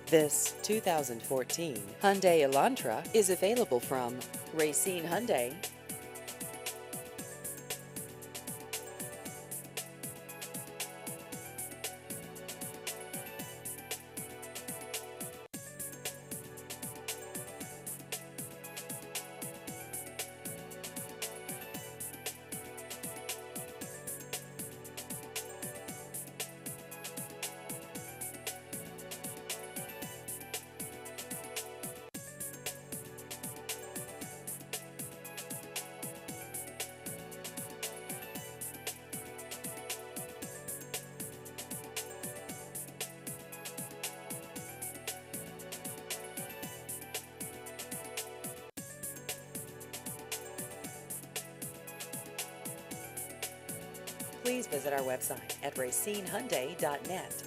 This 2014 Hyundai Elantra is available from Racine Hyundai. Please visit our website at racinehyundai.net.